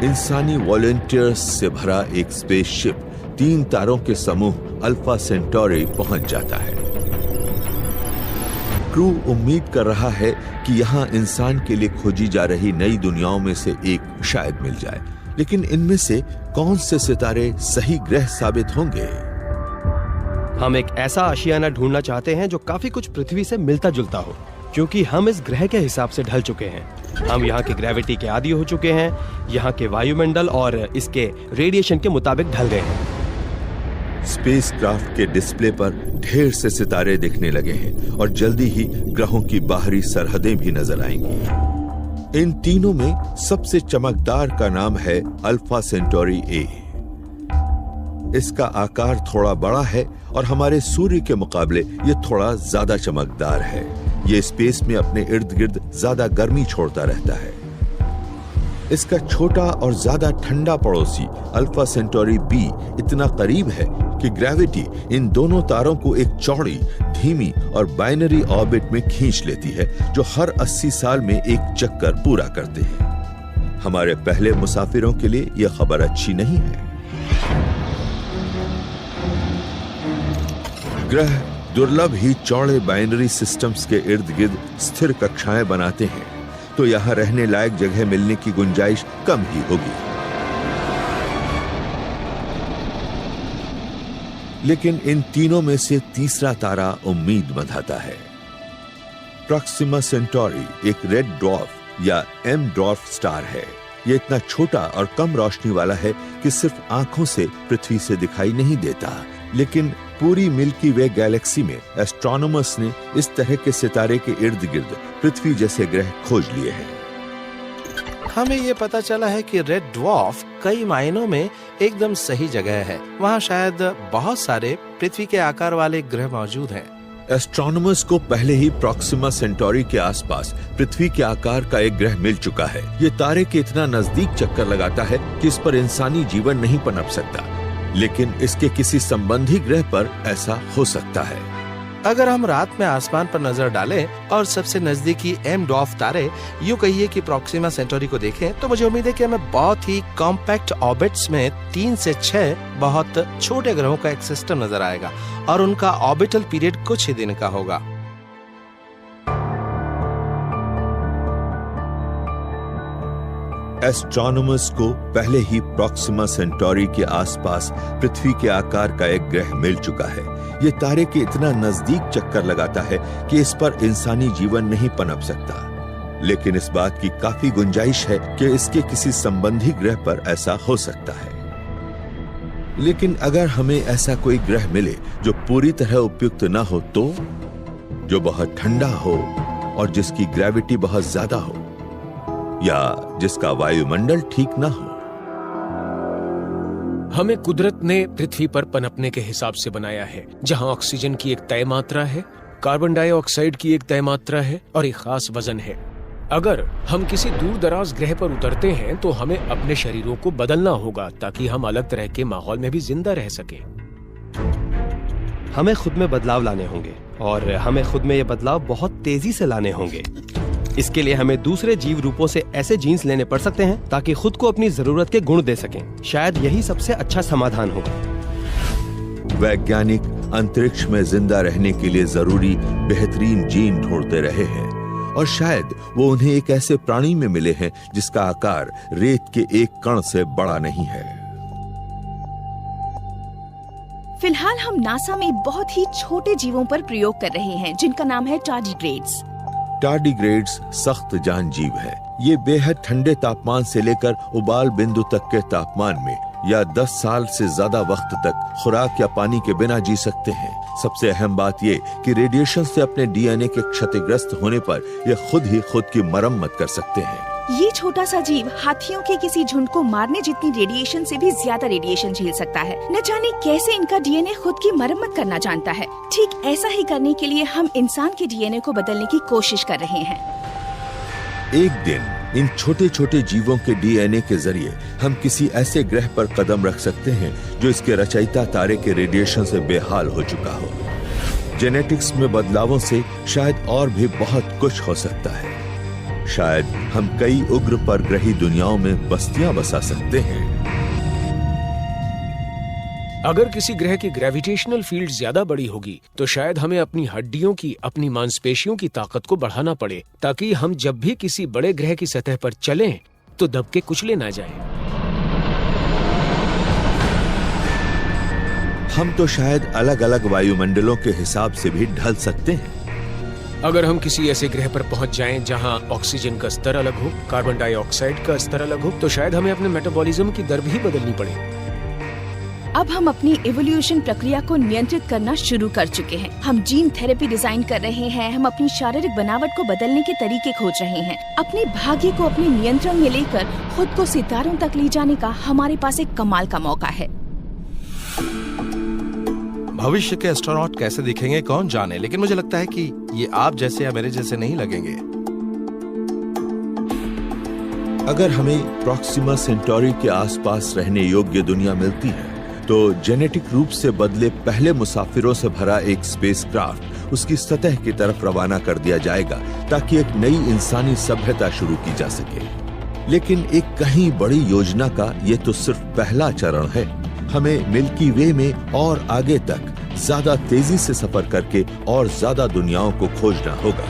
इंसानी वॉलंटियर्स से भरा एक स्पेसशिप 3 तारों के समूह अल्फा सेंटोरी पहुंच जाता है। क्रू उम्मीद कर रहा है कि यहां इंसान के लिए खोजी जा रही नई दुनियाओं में से एक शायद मिल जाए, लेकिन इनमें से कौन से सितारे सही ग्रह साबित होंगे? हम एक ऐसा आशियाना ढूंढना चाहते हैं जो काफी कुछ पृथ्वी से मिलता जुलता हो, क्योंकि हम इस ग्रह के हिसाब से ढल चुके हैं। हम यहाँ की ग्रेविटी के आदी हो चुके हैं, यहाँ के वायुमंडल और इसके रेडिएशन के मुताबिक ढल गए हैं। स्पेसक्राफ्ट के डिस्प्ले पर ढेर से सितारे दिखने लगे हैं और जल्दी ही ग्रहों की बाहरी सरहदें भी नजर आएंगी। इन तीनों में सबसे चमकदार का नाम है अल्फा सेंटोरी ए। इसका आकार थोड़ा बड़ा है और हमारे सूर्य के मुकाबले ये थोड़ा ज्यादा चमकदार है। ये स्पेस में अपने इर्द गिर्द ज्यादा गर्मी छोड़ता रहता है। इसका छोटा और ज्यादा ठंडा पड़ोसी अल्फा सेंटोरी बी इतना करीब है कि ग्रेविटी इन दोनों तारों को एक चौड़ी, धीमी और बाइनरी ऑर्बिट में खींच लेती है, जो हर 80 साल में एक चक्कर पूरा करते हैं। हमारे पहले मुसाफिरों के लिए यह खबर अच्छी नहीं है। ग्रह दुर्लभ ही चौड़े बाइनरी सिस्टम्स के इर्द गिर्द स्थिर कक्षाएं बनाते हैं, तो यहां रहने लायक जगह मिलने की गुंजाइश कम ही होगी। लेकिन इन तीनों में से तीसरा तारा उम्मीद बंधाता है। प्रॉक्सिमा सेंटोरी एक रेड ड्वार्फ या एम ड्वार्फ स्टार है। यह इतना छोटा और कम रोशनी वाला है कि सिर्फ आंखों से पृथ्वी से दिखाई नहीं देता, लेकिन पूरी मिल्की वे गैलेक्सी में एस्ट्रोनॉमर्स ने इस तरह के सितारे के इर्द गिर्द पृथ्वी जैसे ग्रह खोज लिए हैं। हमें ये पता चला है कि रेड ड्वार्फ कई मायनों में एकदम सही जगह है। वहाँ शायद बहुत सारे पृथ्वी के आकार वाले ग्रह मौजूद हैं। एस्ट्रोनॉमर्स को पहले ही प्रॉक्सिमा सेंटोरी के आसपास पृथ्वी के आकार का एक ग्रह मिल चुका है। ये तारे के इतना नजदीक चक्कर लगाता है कि इस पर इंसानी जीवन नहीं पनप सकता, लेकिन इसके किसी संबंधी ग्रह पर ऐसा हो सकता है। अगर हम रात में आसमान पर नजर डालें और सबसे नजदीकी एम ड्वार्फ तारे, यूं कहिए कि प्रॉक्सिमा सेंटोरी को देखें, तो मुझे उम्मीद है कि हमें बहुत ही कॉम्पैक्ट ऑर्बिट्स में 3 से 6 बहुत छोटे ग्रहों का एक सिस्टम नजर आएगा और उनका ऑर्बिटल पीरियड कुछ ही दिन का होगा। एस्ट्रोनॉमर्स को पहले ही प्रॉक्सिमा सेंटोरी के आसपास पृथ्वी के आकार का एक ग्रह मिल चुका है। ये तारे के इतना नजदीक चक्कर लगाता है कि इस पर इंसानी जीवन नहीं पनप सकता, लेकिन इस बात की काफी गुंजाइश है कि इसके किसी संबंधी ग्रह पर ऐसा हो सकता है। लेकिन अगर हमें ऐसा कोई ग्रह मिले जो पूरी तरह उपयुक्त ना हो, तो जो बहुत ठंडा हो और जिसकी ग्रेविटी बहुत ज्यादा हो, या जिसका वायुमंडल ठीक ना हो। हमें कुदरत ने पृथ्वी पर पनपने के हिसाब से बनाया है, जहां ऑक्सीजन की एक तय मात्रा है, कार्बन डाइऑक्साइड की एक तय मात्रा है और एक खास वजन है। अगर हम किसी दूर दराज ग्रह पर उतरते हैं तो हमें अपने शरीरों को बदलना होगा ताकि हम अलग तरह के माहौल में भी जिंदा रह सकें। हमें खुद में बदलाव लाने होंगे और हमें खुद में ये बदलाव बहुत तेजी से लाने होंगे। इसके लिए हमें दूसरे जीव रूपों से ऐसे जीन्स लेने पड़ सकते हैं ताकि खुद को अपनी जरूरत के गुण दे सकें। शायद यही सबसे अच्छा समाधान होगा। वैज्ञानिक अंतरिक्ष में जिंदा रहने के लिए जरूरी बेहतरीन जीन ढूंढते रहे हैं और शायद वो उन्हें एक ऐसे प्राणी में मिले हैं जिसका आकार रेत के एक कण से बड़ा नहीं है। फिलहाल हम नासा में बहुत ही छोटे जीवों पर प्रयोग कर रहे हैं जिनका नाम है टार्डिग्रेड्स। टार्डिग्रेड्स सख्त जान जीव है। ये बेहद ठंडे तापमान से लेकर उबाल बिंदु तक के तापमान में या 10 साल से ज्यादा वक्त तक खुराक या पानी के बिना जी सकते हैं। सबसे अहम बात ये कि रेडिएशन से अपने डीएनए के क्षतिग्रस्त होने पर ये खुद ही खुद की मरम्मत कर सकते हैं। ये छोटा सा जीव हाथियों के किसी झुंड को मारने जितनी रेडिएशन से भी ज्यादा रेडिएशन झेल सकता है। न जाने कैसे इनका डीएनए खुद की मरम्मत करना जानता है। ठीक ऐसा ही करने के लिए हम इंसान के डीएनए को बदलने की कोशिश कर रहे हैं। एक दिन इन छोटे छोटे जीवों के डीएनए के जरिए हम किसी ऐसे ग्रह पर कदम रख सकते हैं जो इसके रचयिता तारे के रेडिएशन से बेहाल हो चुका हो। जेनेटिक्स में बदलावों से शायद और भी बहुत कुछ हो सकता है। शायद हम कई उग्र परग्रही दुनियाओं में बस्तियां बसा सकते हैं। अगर किसी ग्रह की ग्रेविटेशनल फील्ड ज्यादा बड़ी होगी तो शायद हमें अपनी हड्डियों की, अपनी मांसपेशियों की ताकत को बढ़ाना पड़े, ताकि हम जब भी किसी बड़े ग्रह की सतह पर चलें तो दबके कुचले ना जाएं। हम तो शायद अलग अलग वायुमंडलों के हिसाब से भी ढल सकते हैं। अगर हम किसी ऐसे ग्रह पर पहुंच जाएं जहां ऑक्सीजन का स्तर अलग हो, कार्बन डाइऑक्साइड का स्तर अलग हो, तो शायद हमें अपने मेटाबॉलिज्म की दर भी बदलनी पड़े। अब हम अपनी एवोल्यूशन प्रक्रिया को नियंत्रित करना शुरू कर चुके हैं। हम जीन थेरेपी डिजाइन कर रहे हैं। हम अपनी शारीरिक बनावट को बदलने के तरीके खोज रहे हैं। अपने भाग्य को अपने नियंत्रण में लेकर खुद को सितारों तक ले जाने का हमारे पास एक कमाल का मौका है। भविष्य के एस्ट्रोनॉट कैसे दिखेंगे कौन जाने, लेकिन मुझे लगता है कि ये आप जैसे या मेरे जैसे नहीं लगेंगे। अगर हमें प्रॉक्सिमा सेंटोरी के आसपास रहने योग्य दुनिया मिलती है तो जेनेटिक रूप से बदले पहले मुसाफिरों से भरा एक स्पेसक्राफ्ट उसकी सतह की तरफ रवाना कर दिया जाएगा ताकि एक नई इंसानी सभ्यता शुरू की जा सके। लेकिन एक कहीं बड़ी योजना का ये तो सिर्फ पहला चरण है। हमें मिल्की वे में और आगे तक ज्यादा तेजी से सफर करके और ज्यादा दुनियाओं को खोजना होगा।